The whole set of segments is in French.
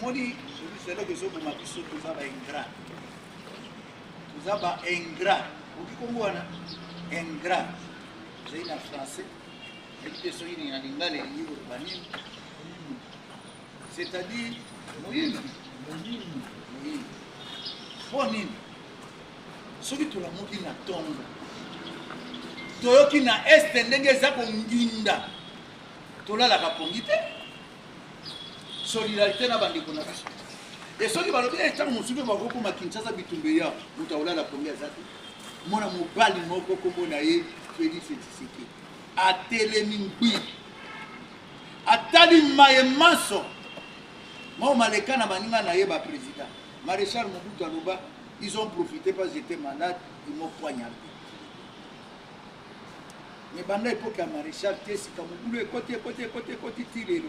omoni c'est là que so boma biso toza ba ingrat. Toza ba ingrat. Okikomwana ingrat. C'est en français. C'est-à-dire moyenne. Bonne. Ce qui te la montre na tombe. Toyoki na est ndenge za konginda. Tola la kapongite. Solidarité na bandeko na biso. Et ceux qui va le dire tant mon souvenir va beaucoup ma Kinshasa bitumbeya mutaola la première zate. Mona mobali moko kombo na ye Félix Tshisekedi. Atelemingbi. Atali mayemanso. Moi maleka na baninga na ye ba président. Maréchal Mobutu Aloba, ils ont profité parce que j'étais malade, ils m'ont poignardé. Mais pendant l'époque à maréchal Tessi Kamouboulou côté tiré.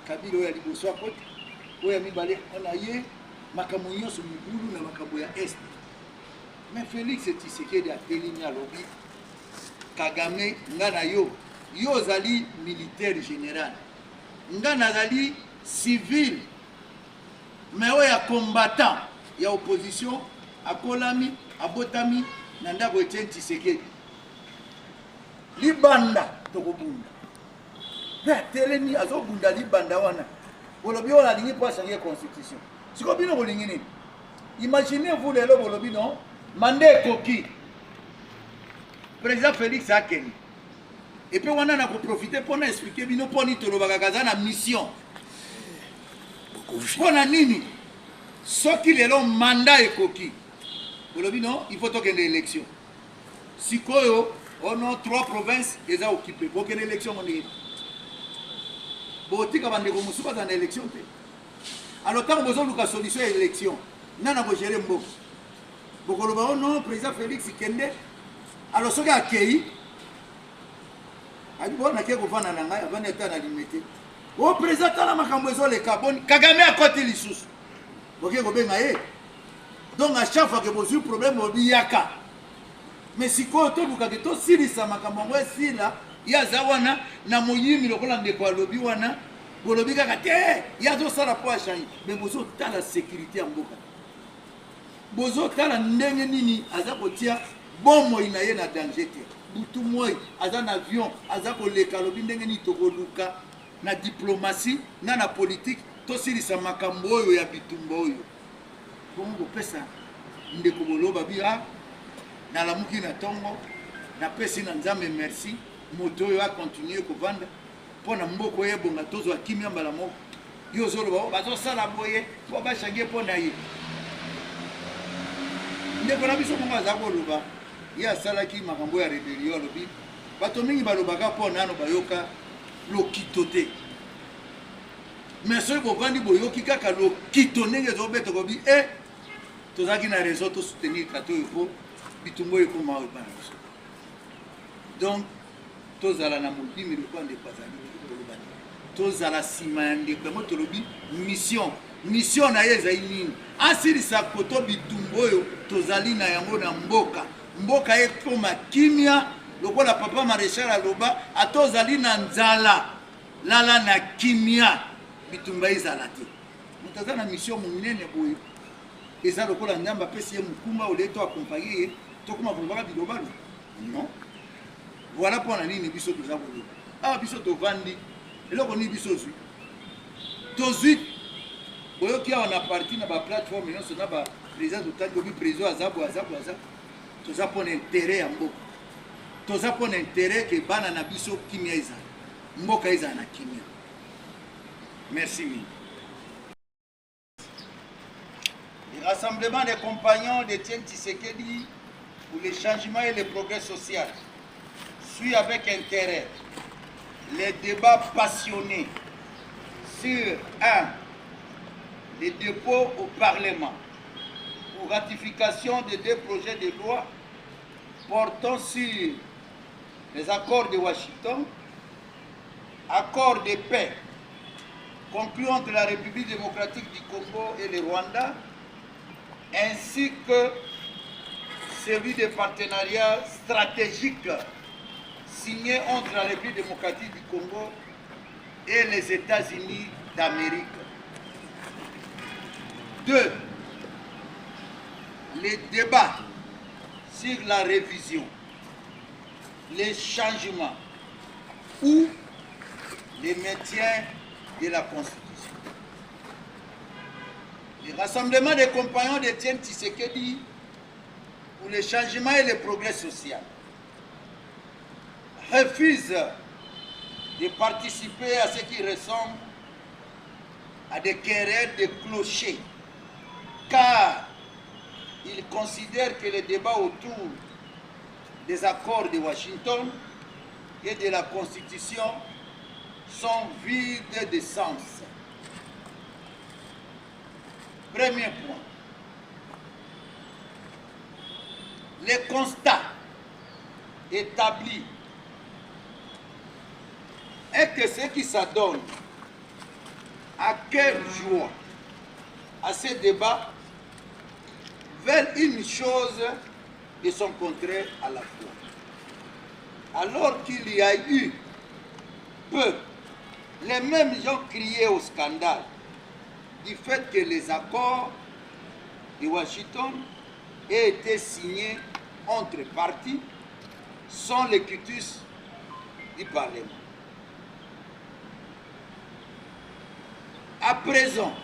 Kabilo ya liboso à côté. Oya mibale on a yé makamunyo sur Mouboulou na makaboya est. Mais Félix Tshisekedi a télimi à lobby. Kagame ngana yo zali militaire général. Ngana zali civil. Mais oya combattant, il y a opposition à Kolami, à Botami, nanda ko Etienne Tshisekedi. Libanda tokobunda. Mais telemi azobunda libanda wana. Bolobi on a ligné pour changer la constitution. Si ko bino bolingi nini? Imaginez-vous les bolobi non? Mandé Koki. Président Félix Akeni. Et puis on a profité pour expliquer bino pour ni tolobaka kaza na mission. Pour na nini? Ce qui est long mandat et Koki. Bolobi non, il faut toquer des élections. Si koyo on a 3 provinces déjà occupées. Pour que l'élection on est. Botika bande ko musuka dans l'élection. Alors tant besoin de solution à l'élection. Nana ko gérer mbo. Bokoloba non président Félix Kende. Alors ce qui a accueilli, il a dit qu'on va na limité. Au président la makambozo le carbone, Kagame a côté les sous. Donc à chaque fois que vous avez un problème, vous avez yaka. Mais si vous avez un problème, si vous avez un là, il y a zawana na moyimi lokola ndeko lobi wana, vous lobi kaka te, il y a ça la poche mais vous avez la sécurité en boka. Vous avez la ndenge nini azakotia bon moi na ye na danger te. Butu moi aza na avion azako leka lobi ndenge ni tokoluka na diplomatie na politique to silisa makambo oyo ya bitumba oyo. Bongo pesa ndeko boloba bia na lamuki na tongo na pesi na nzambe merci moto yo a continuer ko vendre pona mboko ye bonga tozo akimia mbala moko yo zolo bazo sala boye po ba change pona ye ndeko na biso monga za koloba ya salaki makambo ya rébellion lobi bato mingi balobaka po nano bayoka lokito te mais ceux qui vandi boyoki kaka lokito ndenge zobeto ko bi tozaki na raison to soutenir kato yo bitumbo yo ko mawe bana biso donc tozala na mobimi le point de pasali tozala sima ya ndeko moto lobi mission na ye ezali nini asilisa koto bitumbo oyo tozali na yango na mboka ekoma kimia lokola papa maréchal aloba atozali na nzala lala na kimia bitumba ezala te motaza na mission monene boye eza lokola ndamba pesi ye mukuma oleto accompagner ye tokoma kolobaka bilobalo non voilà pour na nini biso toza koloba biso tovandi eloko ni biso zwi tozwi oyoki awa na parti na baplateforme nyonso na baprésident totali lobi président azabu toza mpona intérêt ya mboka toza mpona intérêt ke bana na biso kimia ezala mboka ezala na kimia merci mingi. Le rassemblement des compagnons d'Etienne Tshisekedi pour le changement et le progrès social suit avec intérêt les débats passionnés sur 1. Les dépôts au Parlement pour ratification de 2 projets de loi portant sur les accords de Washington, accords de paix conclus entre la République démocratique du Congo et le Rwanda, ainsi que celui de partenariat stratégique signé entre la République démocratique du Congo et les États-Unis d'Amérique. 2. Les débats sur la révision, les changements ou le maintien de la Constitution. Le rassemblement des compagnons d'Étienne Tshisekedi pour le changement et le progrès social refuse de participer à ce qui ressemble à des querelles de clochers, car il considère que les débats autour des accords de Washington et de la Constitution sont vides de sens. Premier point. Les constats établis est que ce qui s'adonne à cœur joie à ces débats veulent une chose et son contraire à la fois. Alors qu'il y a eu peu, les mêmes gens criaient au scandale du fait que les accords de Washington aient été signés entre partis sans le quitus du Parlement. À présent,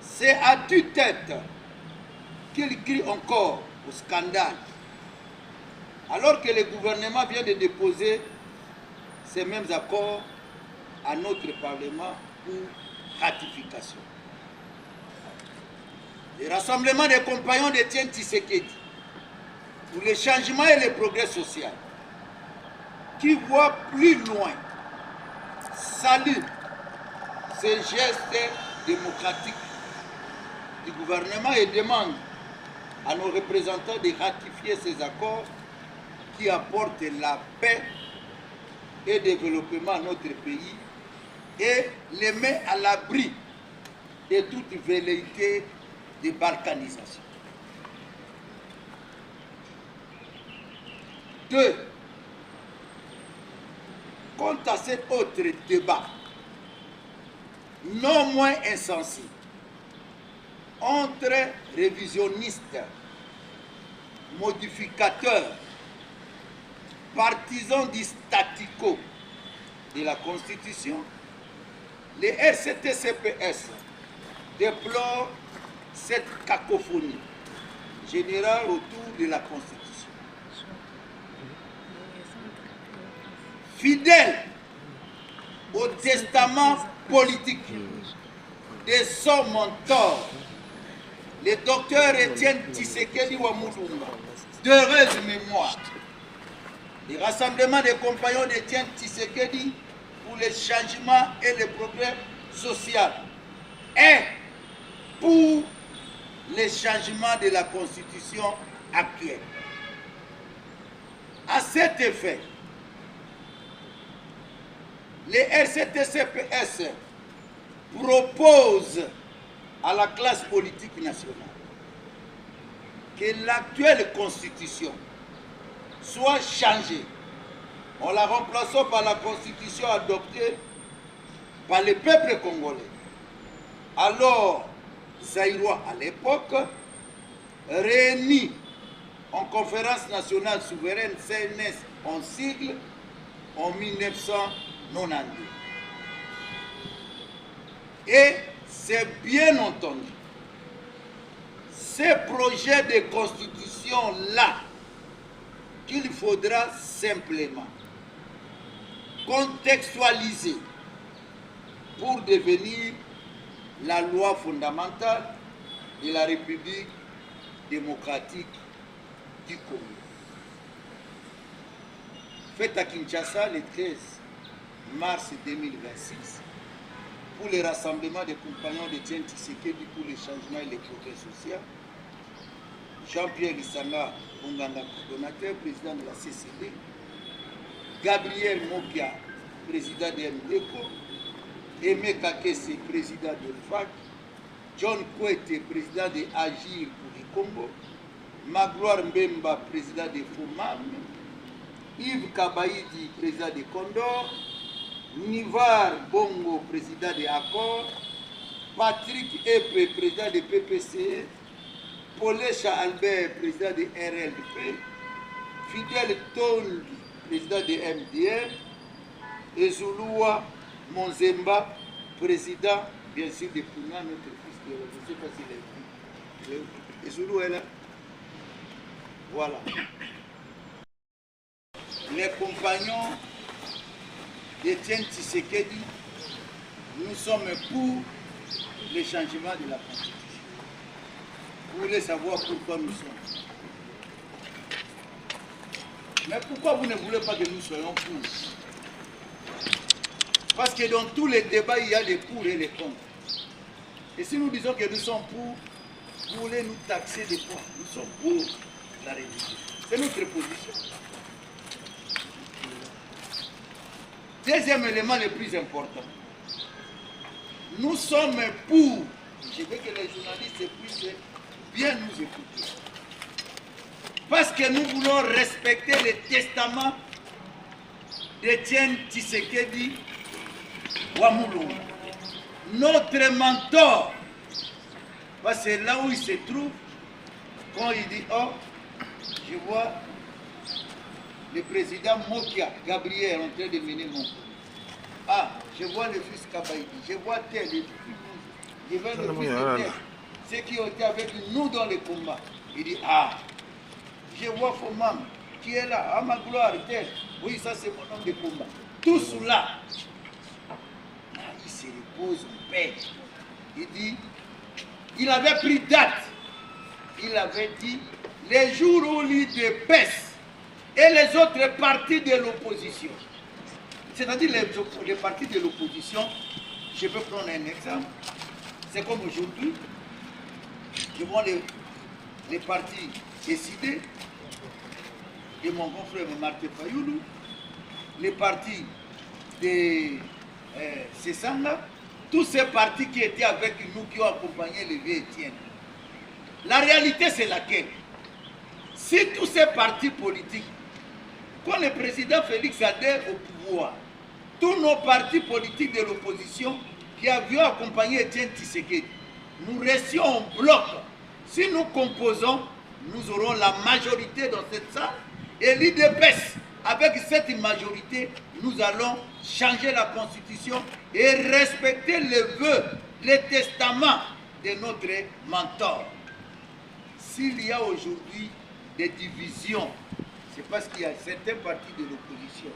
c'est à tue-tête qu'il crie encore au scandale, alors que le gouvernement vient de déposer ces mêmes accords à notre Parlement pour ratification. Le rassemblement des compagnons d'Étienne Tshisekedi pour le changement et le progrès social, qui voit plus loin, salue ces gestes démocratiques du gouvernement et demande à nos représentants de ratifier ces accords qui apportent la paix et le développement à notre pays et les met à l'abri de toute velléité de balkanisation. 2. Quant à cet autre débat, non moins insensé, entre révisionnistes, modificateurs, partisans du statu quo de la Constitution, les RCT-CPS déplorent cette cacophonie générale autour de la Constitution. Fidèle au testament politique de son mentor, le docteur Étienne Tshisekedi Wamulunga, d'heureuse mémoire, le rassemblement des compagnons d'Étienne Tshisekedi pour le changement et le progrès social est pour le changement de la Constitution actuelle. À cet effet, les RCT-CPS proposent à la classe politique nationale que l'actuelle Constitution soit changée en la remplaçant par la Constitution adoptée par le peuple congolais. Alors, Zaïrois à l'époque, réunis en conférence nationale souveraine CNS en sigle en 1992. Et c'est bien entendu ces projets de constitution-là qu'il faudra simplement contextualiser pour devenir la loi fondamentale de la République démocratique du Congo. Fait à Kinshasa le 13 mars 2026 pour le rassemblement des compagnons d'Étienne Tshisekedi pour le changement et le progrès social. Jean-Pierre Lissanga Bonganga, coordonnateur, président de la CCD. Gabriel Mokia, président de MDECO. Aimé Kakese, président de FAC. John Kwete, président de Agir pour le Congo. Magloire Mbemba, président de FOMAM. Yves Kabaïdi, président de Condor. Nivar Bongo, président de Accord. Patrick Epé, président de PPC, Polesha Albert, président de RLDP, Fidel Tolgi, président de MDR, et Zouloua Monzemba, président, bien sûr, de Puna, notre fils de... Je ne sais pas s'il est venu. Et Zouloua est là. Voilà. Les compagnons d'Étienne Tshisekedi, nous sommes pour le changement de la Constitution. Vous voulez savoir pourquoi nous sommes. Mais pourquoi vous ne voulez pas que nous soyons pour? Parce que dans tous les débats, il y a les pour et les contre. Et si nous disons que nous sommes pour, vous voulez nous taxer de quoi? Nous sommes pour la révision. C'est notre position. Deuxième élément le plus important. Nous sommes pour. Je veux que les journalistes puissent bien nous écouter. Parce que nous voulons respecter le testament d'Étienne Tshisekedi Wamulungu. Notre mentor. Parce que c'est là où il se trouve, quand il dit, oh, je vois le président Mokia, Gabriel, en train de mener mon pays. Ah, je vois le fils Kabaïdi, je vois tel, je vois le fils de tel. Ceux qui ont été avec nous dans le combat. Il dit, ah, je vois Fomam qui est là, à ma gloire, tel. Oui, ça c'est mon homme de combat. Tout cela, ah, il se repose en paix. Il dit, il avait pris date. Il avait dit, les jours où l'idée pèse, et les autres partis de l'opposition. C'est-à-dire les partis de l'opposition, je peux prendre un exemple. C'est comme aujourd'hui, je vois les partis décidés, de mon confrère Martin Fayoulou, les partis de Sessanga, tous ces partis qui étaient avec nous, qui ont accompagné le vieux Étienne. La réalité, c'est laquelle? Si tous ces partis politiques, quand le président Félix adhère au pouvoir, tous nos partis politiques de l'opposition qui avaient accompagné Étienne Tshisekedi, nous restions en bloc. Si nous composons, nous aurons la majorité dans cette salle. Et l'IDPS, avec cette majorité, nous allons changer la constitution et respecter les vœux, les testaments de notre mentor. S'il y a aujourd'hui des divisions, c'est parce qu'il y a certains partis de l'opposition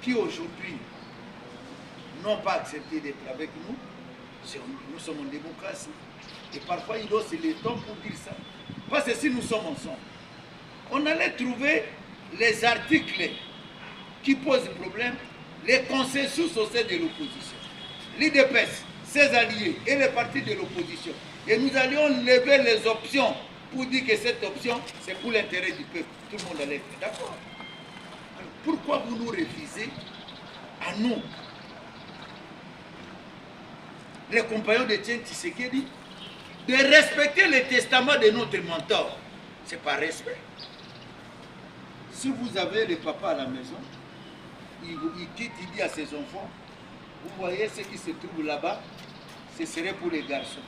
qui aujourd'hui n'ont pas accepté d'être avec nous. Nous sommes en démocratie. Et parfois, il hausse les temps pour dire ça. Parce que si nous sommes ensemble, on allait trouver les articles qui posent problème, les consensus au sein de l'opposition. L'IDPS, ses alliés et les partis de l'opposition. Et nous allions lever les options pour dire que cette option, c'est pour l'intérêt du peuple. Tout le monde allait être d'accord. Pourquoi vous nous refusez à nous, les compagnons d'Étienne Tshisekedi, de respecter le testament de notre mentor? C'est pas respect. Si vous avez le papa à la maison, il quitte, il dit à ses enfants, vous voyez ce qui se trouve là-bas, ce serait pour les garçons.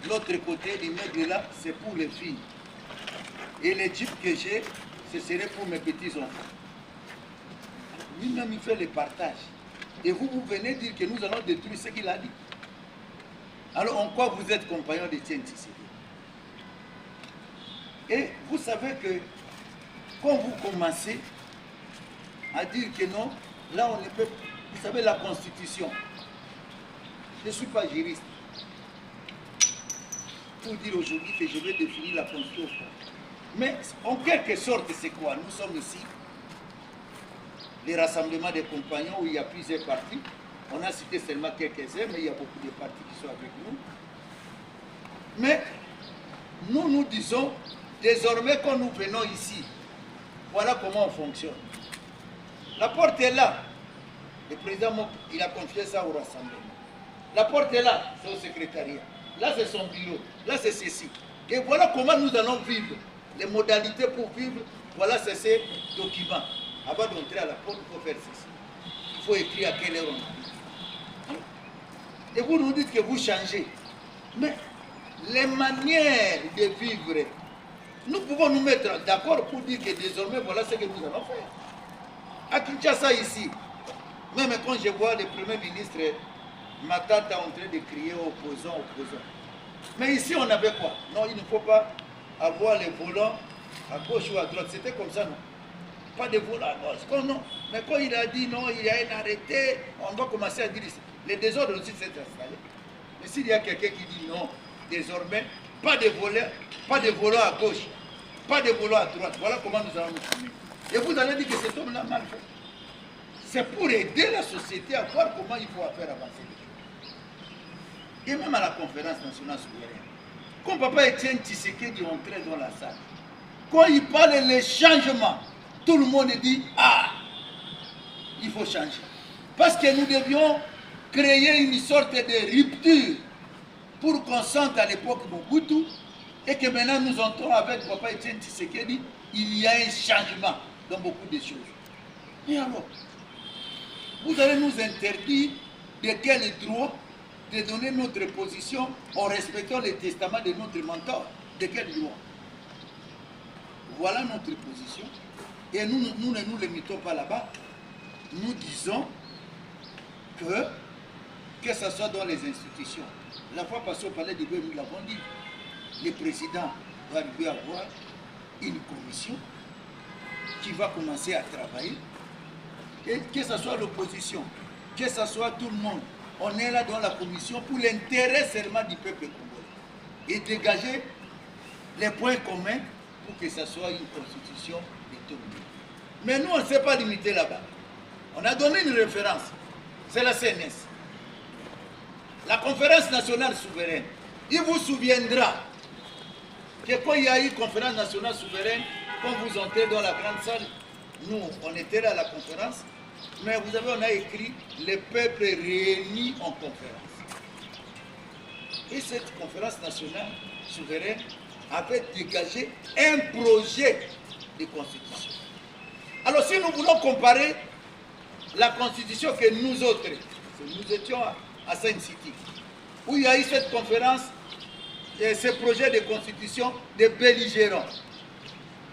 L'autre côté, l'immeuble là, c'est pour les filles. Et les jeeps que j'ai, ce serait pour mes petits-enfants. Lui-même, il fait le partage. Et vous, vous venez dire que nous allons détruire ce qu'il a dit. Alors, en quoi vous êtes compagnon d'Étienne Tshisekedi? Et vous savez que quand vous commencez à dire que non, là on ne peut... Vous savez, la Constitution, je ne suis pas juriste pour dire aujourd'hui que je vais définir la Constitution. Mais en quelque sorte, c'est quoi? Nous sommes ici, les rassemblements des compagnons où il y a plusieurs partis. On a cité seulement quelques-uns, mais il y a beaucoup de partis qui sont avec nous. Mais nous, nous disons, désormais quand nous venons ici, voilà comment on fonctionne. La porte est là. Le président, il a confié ça au rassemblement. La porte est là, c'est au secrétariat. Là, c'est son bureau. Là, c'est ceci. Et voilà comment nous allons vivre. Les modalités pour vivre, voilà, c'est ces documents. Avant d'entrer à la porte, il faut faire ceci. Il faut écrire à quelle heure on arrive. Et vous nous dites que vous changez. Mais les manières de vivre, nous pouvons nous mettre d'accord pour dire que désormais, voilà ce que nous allons faire. À Kinshasa, ici, même quand je vois le Premier ministre Matata en train de crier opposant. Mais ici, on avait quoi? Non, il ne faut pas avoir les volants à gauche ou à droite. C'était comme ça, non? Pas de volant à gauche. Non. Mais quand il a dit non, il y a un arrêté, on va commencer à dire ici. Les désordres aussi s'est installé. Mais s'il y a quelqu'un qui dit non, désormais, pas de volant à gauche, pas de volant à droite. Voilà comment nous allons nous former. Et vous allez dire que cet homme-là mal fait. C'est pour aider la société à voir comment il faut faire avancer les choses. Et même à la conférence nationale souveraine, quand Papa Etienne Tshisekedi entrait dans la salle, quand il parle des changements, tout le monde dit « Ah, il faut changer ». Parce que nous devions créer une sorte de rupture pour qu'on sente à l'époque Mobutu et que maintenant nous entrons avec Papa Etienne Tshisekedi, il y a un changement dans beaucoup de choses. Et alors, vous allez nous interdire de quel droit de donner notre position en respectant le testament de notre mentor? De quel droit? Voilà notre position. Et nous ne nous limitons pas là-bas. Nous disons que ce soit dans les institutions. La fois passée au palais de Bénin, nous l'avons dit, le président va arriver à avoir une commission qui va commencer à travailler. Et que ce soit l'opposition, que ce soit tout le monde, on est là dans la commission pour l'intérêt seulement du peuple congolais. Et dégager les points communs pour que ce soit une constitution de tout le monde. Mais nous, on ne s'est pas limité là-bas. On a donné une référence. C'est la CNS. La conférence nationale souveraine. Il vous souviendra que quand il y a eu conférence nationale souveraine, quand vous entrez dans la grande salle, nous, on était là à la conférence, mais vous savez, on a écrit « Les peuples réunis en conférence ». Et cette conférence nationale souveraine avait dégagé un projet de constitution. Alors si nous voulons comparer la constitution que nous autres, nous étions à Saint City, où il y a eu cette conférence et ce projet de constitution de belligérants,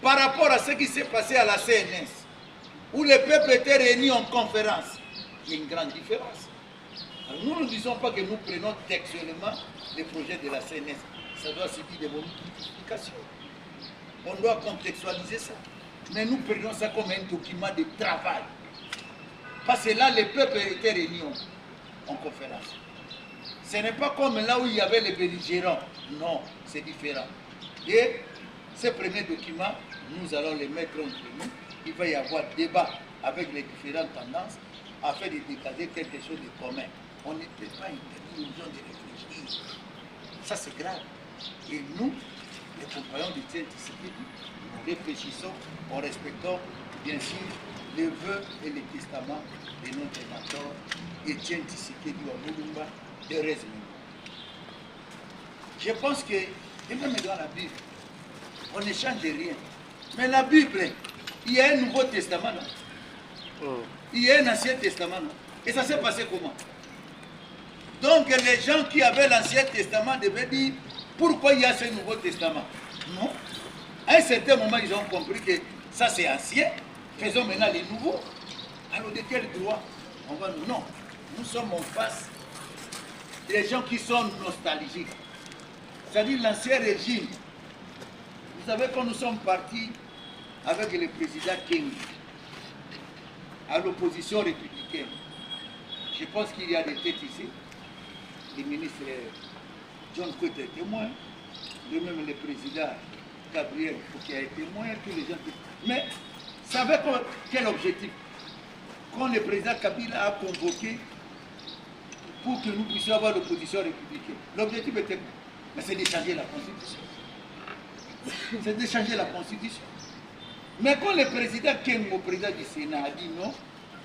par rapport à ce qui s'est passé à la CNS, où les peuples étaient réunis en conférence, il y a une grande différence. Alors nous ne disons pas que nous prenons textuellement les projets de la CNS. Ça doit subir des modifications. On doit contextualiser ça. Mais nous prenons ça comme un document de travail. Parce que là, les peuples étaient réunis en conférence. Ce n'est pas comme là où il y avait les belligérants. Non, c'est différent. Et ces premiers documents, nous allons les mettre entre nous. Il va y avoir débat avec les différentes tendances afin de décaler quelque chose de commun. On ne peut pas interdire aux gens de réfléchir. Ça, c'est grave. Et nous, les compagnons de Etienne Tshisekedi, nous réfléchissons en respectant, bien sûr, les vœux et les testaments de notre mentor, Etienne Tshisekedi Wamulumba de Rezmino. Je pense que, et même dans la Bible, on ne change rien. Mais la Bible, il y a un Nouveau Testament, non? Il y a un Ancien Testament, non? Et ça s'est passé comment? Donc les gens qui avaient l'Ancien Testament devaient dire pourquoi il y a ce Nouveau Testament. Non. À un certain moment, ils ont compris que ça c'est ancien, faisons maintenant les nouveaux. Alors de quel droit on va nous? Non, nous sommes en face des gens qui sont nostalgiques. C'est-à-dire l'ancien régime. Vous savez, quand nous sommes partis avec le président King à l'opposition républicaine, je pense qu'il y a des têtes ici. Le ministre John Cote est témoin, de même le président Gabriel qui a été témoin, tous les gens. Mais, savez quel objectif? Quand le président Kabila a convoqué pour que nous puissions avoir l'opposition républicaine, l'objectif était quoi? Mais c'est de changer la Constitution. C'est de changer la Constitution. Mais quand le président Kengo, président du Sénat, a dit non,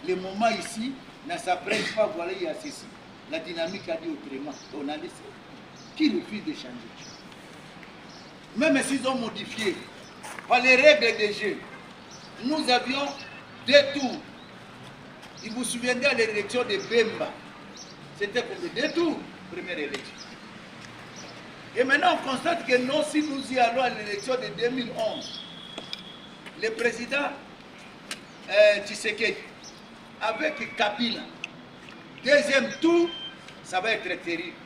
le moment ici ne s'apprête pas, voilà, il y a ceci. La dynamique a dit autrement. On a laissé. Qui refuse de changer? Même s'ils ont modifié par les règles des jeu, nous avions 2 tours. Il vous souviendrez à l'élection de Bemba. C'était comme 2 tours. première élection. Et maintenant, on constate que non, si nous y allons à l'élection de 2011, le président Tshisekedi, avec Kabila, deuxième tour, ça va être terrible.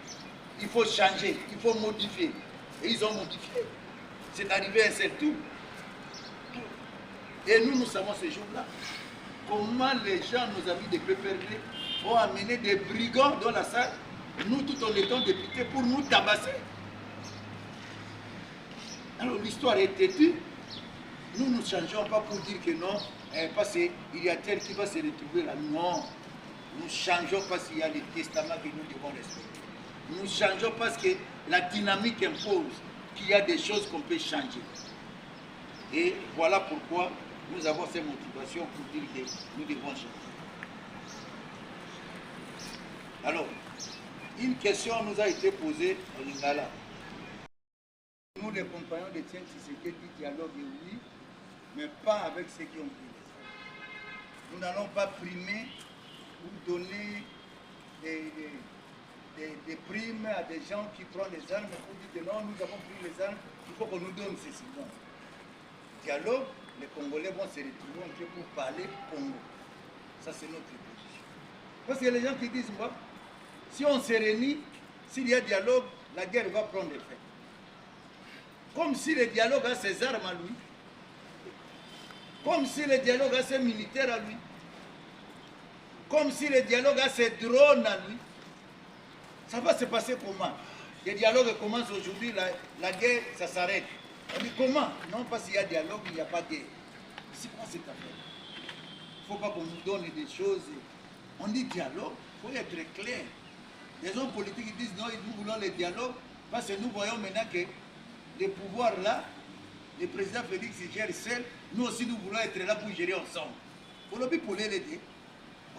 Il faut changer, il faut modifier. Et ils ont modifié. C'est arrivé à un seul tour. Et nous savons ce jour-là. Comment les gens, nos amis de PPRD, ont amené des brigands dans la salle, nous tout en étant députés, pour nous tabasser. Alors l'histoire est têtue. Nous ne changeons pas pour dire que non, parce qu'il y a tel qui va se retrouver là. Non. Nous changeons parce qu'il y a le testament que nous devons respecter. Nous changeons parce que la dynamique impose qu'il y a des choses qu'on peut changer. Et voilà pourquoi nous avons ces motivations pour dire que nous devons changer. Alors, une question nous a été posée au Lingala. Nous, les compagnons de Tiens Tshisekedi, dialogue oui, mais pas avec ceux qui ont pris les armes. Nous n'allons pas primer ou donner des primes à des gens qui prennent les armes pour dire que non, nous avons pris les armes, il faut qu'on nous donne ceci. Non. Dialogue, les Congolais vont se retrouver entre pour parler Congo. Ça, c'est notre position. Parce que les gens qui disent, moi, si on se réunit, s'il y a dialogue, la guerre va prendre effet. Comme si le dialogue a ses armes à lui. Comme si le dialogue a ses militaires à lui. Comme si le dialogue a ses drones à lui. Ça va se passer comment? Le dialogue commence aujourd'hui, la guerre, ça s'arrête. On dit comment? Non, parce qu'il y a dialogue, il n'y a pas de guerre. C'est quoi cette affaire? Il ne faut pas qu'on nous donne des choses. On dit dialogue, il faut être clair. Les hommes politiques disent non, nous voulons le dialogue, parce que nous voyons maintenant que le pouvoir là, le président Félix gère seul, nous aussi nous voulons être là pour gérer ensemble. Pour le but pour les aider.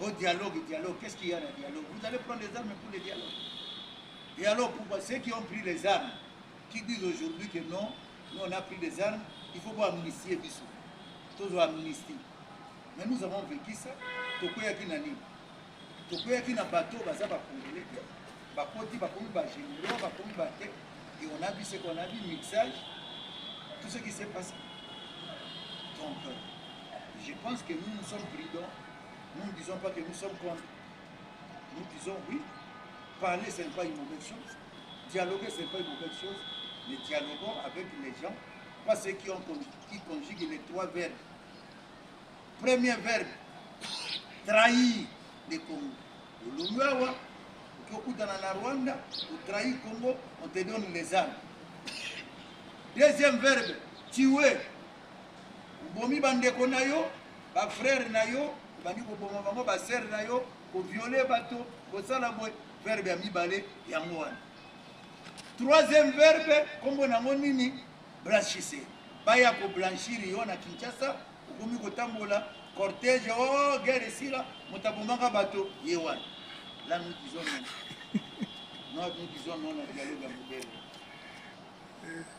Oh, dialogue, qu'est-ce qu'il y a dans le dialogue? Vous allez prendre les armes pour le dialogue. Et alors, pour ceux qui ont pris les armes, qui disent aujourd'hui que non, nous on a pris des armes, il faut pas amnistier Bissou. Toujours amnistie. Mais nous avons vécu ça. Tokoyaki na nini? Tokoyaki na bateau, baza ba congolais, ba koti, ba komi ba généraux, ba komi ba te. Et on a vu ce qu'on a vu, mixage, tout ce qui s'est passé. Donc, je pense que nous sommes prudents. Nous ne disons pas que nous sommes contre. Nous disons oui. Parler, ce n'est pas une mauvaise chose. Dialoguer, ce n'est pas une mauvaise chose. Mais dialoguons avec les gens, pas ceux qui conjuguent les trois verbes. Premier verbe, trahir les Congo. L'Oluawa, dans la Rwanda, pour trahir Congo, on te donne les armes. Deuxième verbe, tuer. Bomi bandeko na yo, ba frère na yo, bandi ko boma bango ba sœur na yo, ko violer bato, ko sala boy. Verbe ya mibale yango wana. Troisième verbe, kombo nango nini? Blanchissez. Baya ko blanchir yo na Kinshasa, okomi kotambola cortège, oh guerre ici là, motabomanga bato yewan. Là nous disons non. Nous disons non au dialogue à modèle.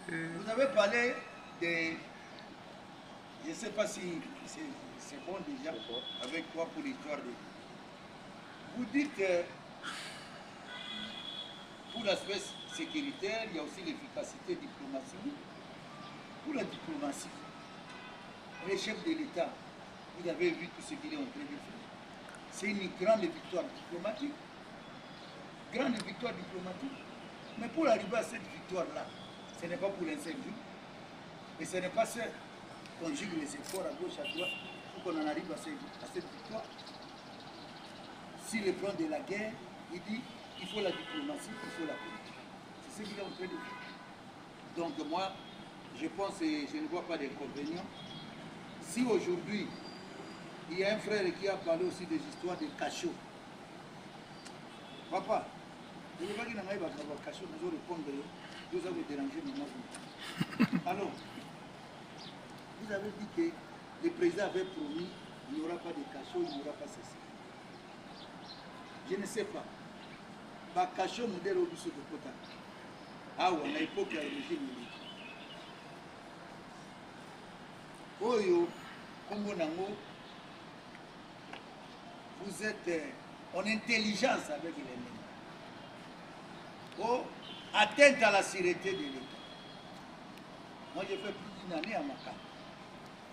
Vous avez parlé de, je ne sais pas si c'est bon déjà avec toi pour l'histoire de. Vous dites pour l'aspect sécuritaire, il y a aussi l'efficacité diplomatique. Pour la diplomatie, les chefs de l'État, vous avez vu tout ce qu'il est en train de faire. C'est une grande victoire diplomatique. Grande victoire diplomatique. Mais pour arriver à cette victoire-là, ce n'est pas pour un seul jour. Et ce n'est pas seul. On conjugue les efforts à gauche, à droite, pour qu'on en arrive à cette victoire. Si le plan de la guerre, il dit il faut la diplomatie, il faut la politique. C'est ce qu'il est en train de faire. Donc moi, je pense et je ne vois pas d'inconvénient. Si aujourd'hui, il y a un frère qui a parlé aussi des histoires de cachot. Papa, je ne veux pas qu'il y ait un cachot, nous allons répondre, vous avez dérangé maintenant. Alors, vous avez dit que le président avait promis qu'il n'y aura pas de cachot, il n'y aura pas ceci. Je ne sais pas. Ba cachot modèle au biso de Kota. Ah ouais, on a époque à l'origine. Oyo, Congo Nango, vous êtes en intelligence avec l'ennemi. oh, atteinte à la sûreté de l'État. Moi, j'ai fait plus d'une année à Makala.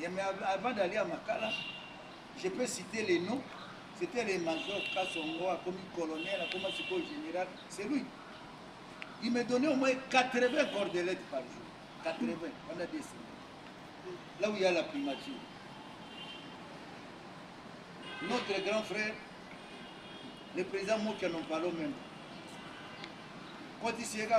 Et mais avant d'aller à Makala, je peux citer les noms. C'était le major Kassongo, comme colonel, comme général. C'est lui. Il me donnait au moins 80 cordelettes par jour. 80, pendant des semaines. Là où il y a la primature. Notre grand frère, le président Mokia n'en parle même. Quand il s'est dit,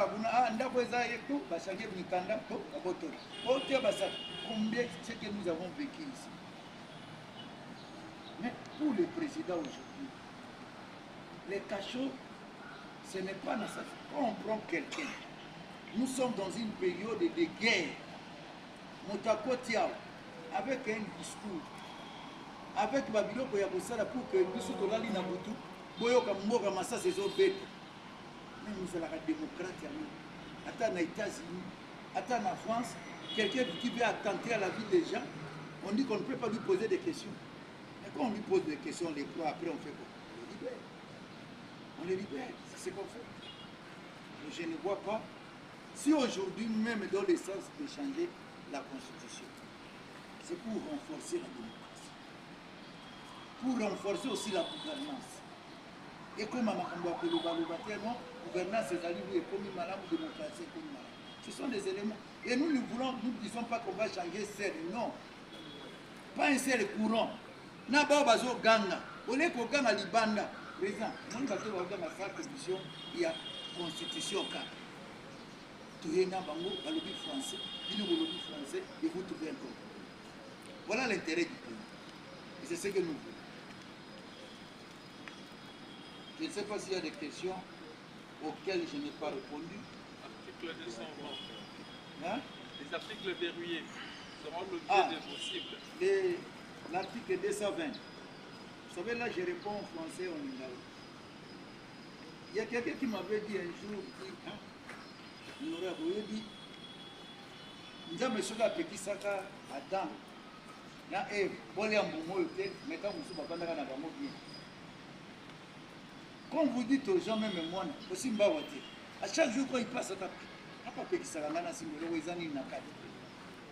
combien c'est que nous avons vécu ici. Mais pour le président aujourd'hui, les cachots, ce n'est pas nécessaire. Quand on prend quelqu'un, nous sommes dans une période de guerre. Motako Tiao, avec un discours, avec Babylon pour que nous soyons dans l'Inabutu, Boyoka Mboka Massa c'est bête. Mais nous sommes la démocratie. Attends aux États-Unis, attends en France, quelqu'un qui veut attenter à la vie des gens, on dit qu'on ne peut pas lui poser des questions. Et quand on lui pose des questions, on les croit, après on fait quoi? On les libère. On les libère, c'est ce qu'on fait. Mais je ne vois pas, si aujourd'hui, même dans le sens de changer la Constitution, c'est pour renforcer la démocratie, pour renforcer aussi la gouvernance. Et comme à Makamba non, gouvernance, c'est à-dire comme malade, démocratie, comme malade. Ce sont des éléments. Et nous ne disons pas qu'on va changer seul, non. Pas un seul courant. Naba bazo ganga. On est qu'au ganga libanda. Président, nous avons dans la constitution, il y a constitution car. Tout est dans le lobby français, il y a le lobby français, et vous trouvez un compte. Voilà l'intérêt du pays. Et c'est ce que nous voulons. Je ne sais pas s'il y a des questions auxquelles je n'ai pas répondu. Article 220. Hein? Les articles verrouillés seront l'objet des possibles. L'article 220. Vous savez, là, je réponds en français, en anglais. Il y a quelqu'un qui m'avait dit un jour, il aurait dit, nous avons monsieur qui s'est Adam. Là, et pour les emboumots, mais quand vous êtes pas dans bien. Quand vous dites aux gens, même moi, aussi Mbawati, à chaque jour quand il passe à taper, pas qui s'est rendu dans ce moment-là, ils ont une nakade.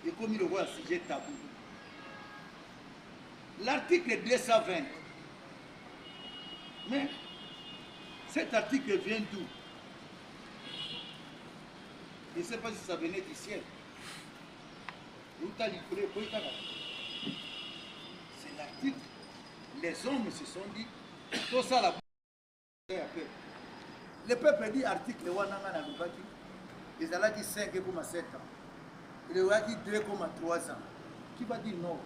Et comme il le voit, sujet tabou. L'article 220. Mais cet article vient d'où? Je ne sais pas si ça venait du ciel. C'est l'article. Les hommes se sont dit, tout ça la le peuple dit article 1 ils ont dit 5,7 ans. Il a dit 2,3 ans. Qui va dire non?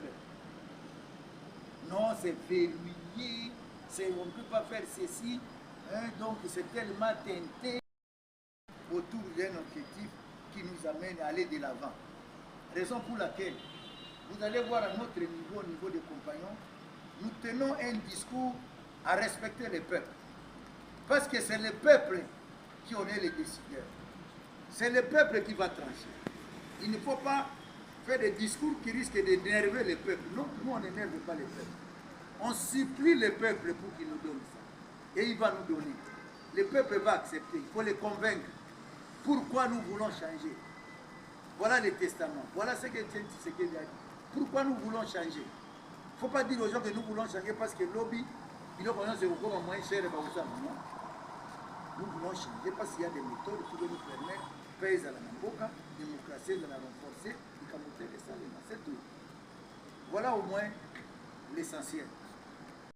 Non, c'est verrouillé, on ne peut pas faire ceci. Hein, donc c'est tellement teinté autour d'un objectif qui nous amène à aller de l'avant. Raison pour laquelle vous allez voir à notre niveau, au niveau des compagnons, nous tenons un discours à respecter le peuple. Parce que c'est le peuple qui en est les décideurs. C'est le peuple qui va trancher. Il ne faut pas faire des discours qui risquent d'énerver le peuple. Non, nous on n'énerve pas le peuple. On supplie le peuple pour qu'il nous donne ça. Et il va nous donner. Le peuple va accepter. Il faut les convaincre. Pourquoi nous voulons changer? Voilà le testament. Voilà ce que Tshisekedi a dit. Pourquoi nous voulons changer? Il ne faut pas dire aux gens que nous voulons changer parce que le lobby, il a encore moins cher. Non. Nous voulons changer parce qu'il y a des méthodes qui vont nous permettre de faire la Namboka, démocratie, de la renforcer, de camoufler les salles. C'est tout. Voilà au moins l'essentiel.